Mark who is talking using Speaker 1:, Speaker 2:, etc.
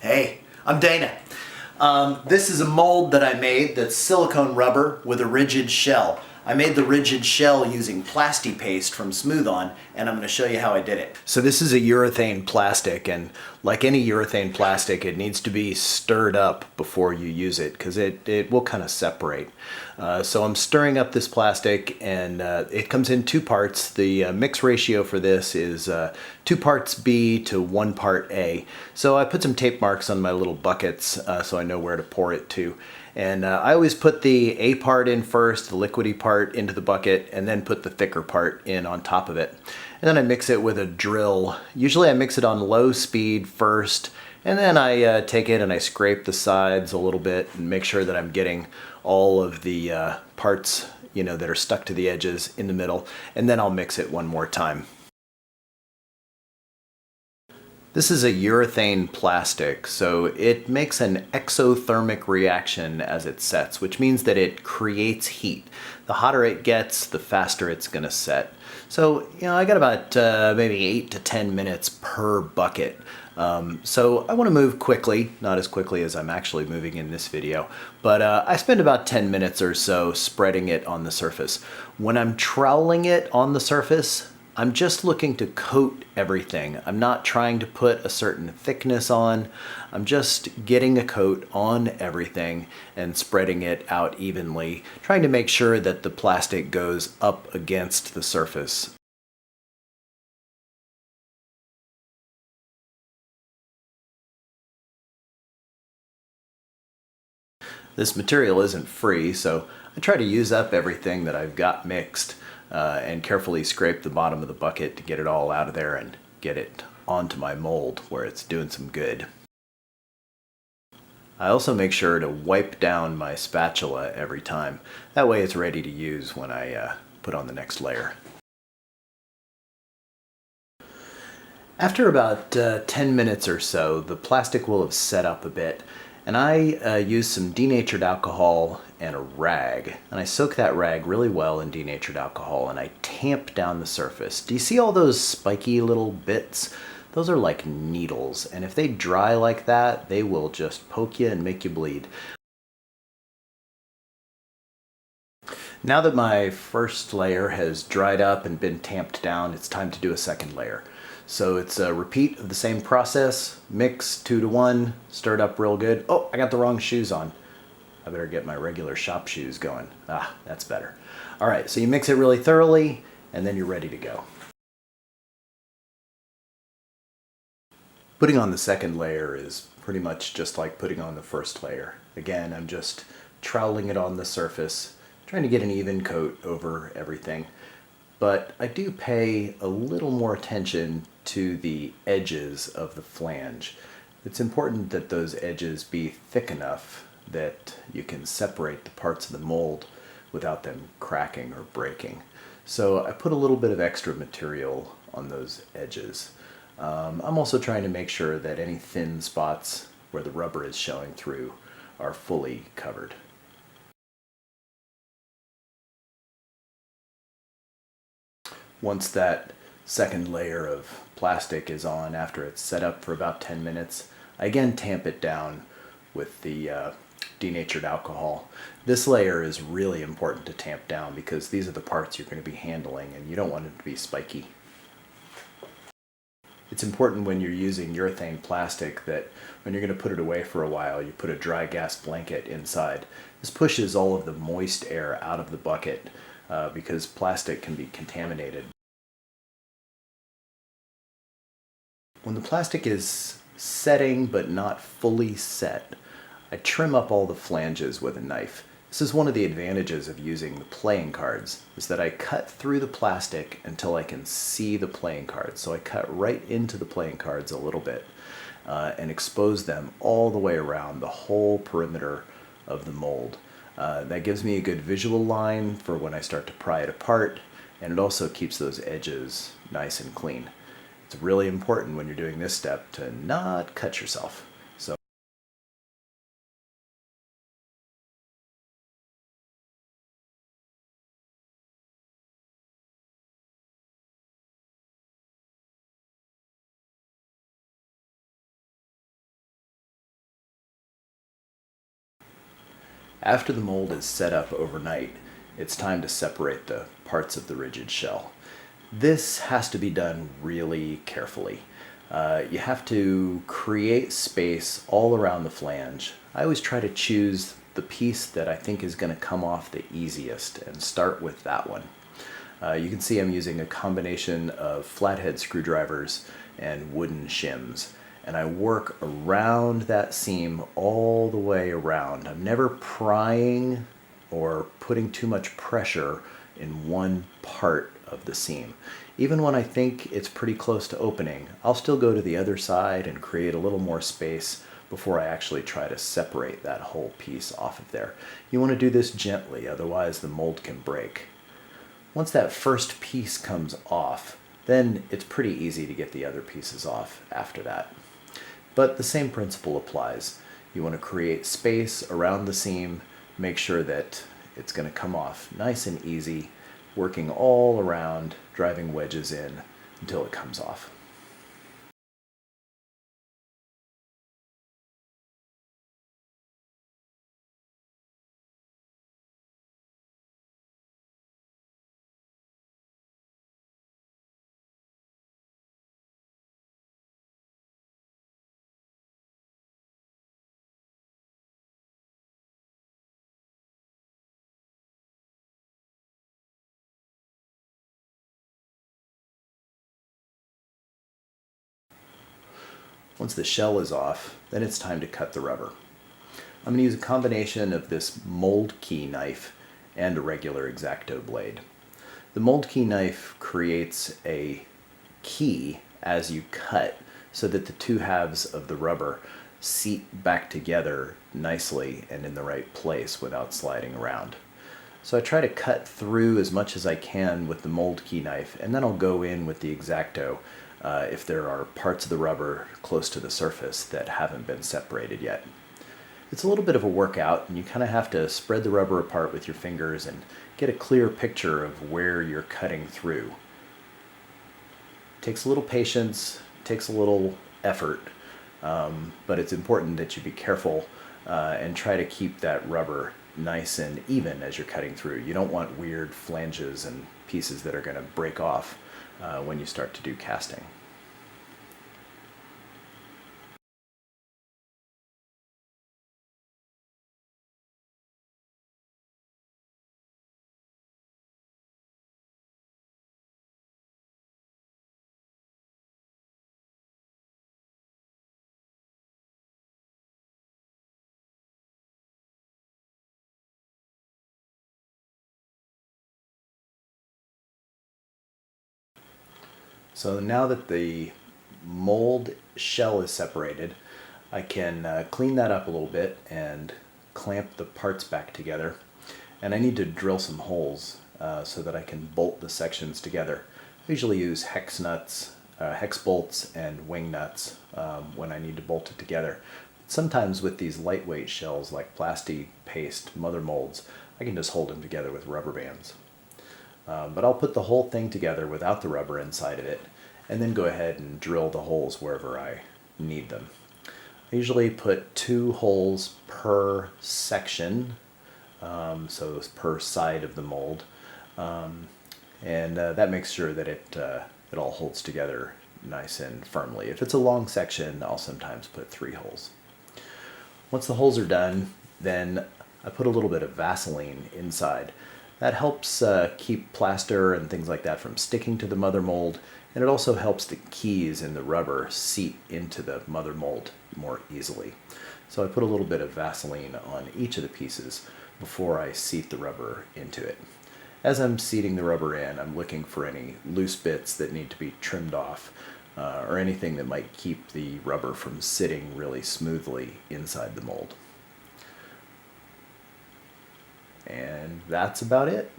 Speaker 1: Hey, I'm Dana. This is a mold that I made that's silicone rubber with a rigid shell. I made the rigid shell using Plasti paste from Smooth On, and I'm going to show you how I did it. So this is a urethane plastic, and like any urethane plastic, it needs to be stirred up before you use it because it will kind of separate. So I'm stirring up this plastic, and it comes in two parts. The mix ratio for this is 2 parts B to 1 part A. So I put some tape marks on my little buckets so I know where to pour it to. And I always put the A part in first, the liquidy part into the bucket, and then put the thicker part in on top of it. And then I mix it with a drill. Usually I mix it on low speed first, and then I take it and I scrape the sides a little bit and make sure that I'm getting all of the parts, that are stuck to the edges in the middle, and then I'll mix it one more time. This is a urethane plastic, so it makes an exothermic reaction as it sets, which means that it creates heat. The hotter it gets, the faster it's going to set. So, I got about maybe 8 to 10 minutes per bucket. So I want to move quickly, not as quickly as I'm actually moving in this video, but I spend about 10 minutes or so spreading it on the surface. When I'm troweling it on the surface, I'm just looking to coat everything. I'm not trying to put a certain thickness on. I'm just getting a coat on everything and spreading it out evenly, trying to make sure that the plastic goes up against the surface. This material isn't free, so I try to use up everything that I've got mixed and carefully scrape the bottom of the bucket to get it all out of there and get it onto my mold where it's doing some good. I also make sure to wipe down my spatula every time. That way it's ready to use when I put on the next layer. After about 10 minutes or so, the plastic will have set up a bit, and I use some denatured alcohol and a rag, and I soak that rag really well in denatured alcohol, and I tamp down the surface. Do you see all those spiky little bits? Those are like needles, and if they dry like that, they will just poke you and make you bleed. Now that my first layer has dried up and been tamped down, it's time to do a second layer. So it's a repeat of the same process, mix 2 to 1, stirred up real good. Oh, I got the wrong shoes on. I better get my regular shop shoes going. Ah, that's better. All right, so you mix it really thoroughly, and then you're ready to go. Putting on the second layer is pretty much just like putting on the first layer. Again, I'm just troweling it on the surface, trying to get an even coat over everything. But I do pay a little more attention to the edges of the flange. It's important that those edges be thick enough that you can separate the parts of the mold without them cracking or breaking. So I put a little bit of extra material on those edges. I'm also trying to make sure that any thin spots where the rubber is showing through are fully covered. Once that second layer of plastic is on, after it's set up for about 10 minutes, I again tamp it down with the denatured alcohol. This layer is really important to tamp down because these are the parts you're going to be handling and you don't want it to be spiky. It's important when you're using urethane plastic that when you're going to put it away for a while, you put a dry gas blanket inside. This pushes all of the moist air out of the bucket because plastic can be contaminated. When the plastic is setting but not fully set, I trim up all the flanges with a knife. This is one of the advantages of using the playing cards, is that I cut through the plastic until I can see the playing cards. So I cut right into the playing cards a little bit and expose them all the way around the whole perimeter of the mold. That gives me a good visual line for when I start to pry it apart, and it also keeps those edges nice and clean. It's really important when you're doing this step to not cut yourself. After the mold is set up overnight, it's time to separate the parts of the rigid shell. This has to be done really carefully. You have to create space all around the flange. I always try to choose the piece that I think is going to come off the easiest and start with that one. You can see I'm using a combination of flathead screwdrivers and wooden shims, and I work around that seam all the way around. I'm never prying or putting too much pressure in one part of the seam. Even when I think it's pretty close to opening, I'll still go to the other side and create a little more space before I actually try to separate that whole piece off of there. You want to do this gently, otherwise the mold can break. Once that first piece comes off, then it's pretty easy to get the other pieces off after that. But the same principle applies. You want to create space around the seam, make sure that it's going to come off nice and easy, working all around, driving wedges in until it comes off. Once the shell is off, then it's time to cut the rubber. I'm going to use a combination of this mold key knife and a regular X-Acto blade. The mold key knife creates a key as you cut so that the two halves of the rubber seat back together nicely and in the right place without sliding around. So I try to cut through as much as I can with the mold key knife, and then I'll go in with the X-Acto if there are parts of the rubber close to the surface that haven't been separated yet. It's a little bit of a workout, and you kind of have to spread the rubber apart with your fingers and get a clear picture of where you're cutting through. It takes a little patience, takes a little effort, but it's important that you be careful and try to keep that rubber nice and even as you're cutting through. You don't want weird flanges and pieces that are going to break off when you start to do casting. So now that the mold shell is separated, I can clean that up a little bit and clamp the parts back together. And I need to drill some holes so that I can bolt the sections together. I usually use hex nuts, hex bolts and wing nuts when I need to bolt it together. Sometimes with these lightweight shells like Plasti paste mother molds, I can just hold them together with rubber bands. But I'll put the whole thing together without the rubber inside of it, and then go ahead and drill the holes wherever I need them. I usually put 2 holes per section, so it's per side of the mold, and that makes sure that it all holds together nice and firmly. If it's a long section, I'll sometimes put 3 holes. Once the holes are done, then I put a little bit of Vaseline inside. That helps keep plaster and things like that from sticking to the mother mold, and it also helps the keys in the rubber seat into the mother mold more easily. So I put a little bit of Vaseline on each of the pieces before I seat the rubber into it. As I'm seating the rubber in, I'm looking for any loose bits that need to be trimmed off or anything that might keep the rubber from sitting really smoothly inside the mold. And that's about it.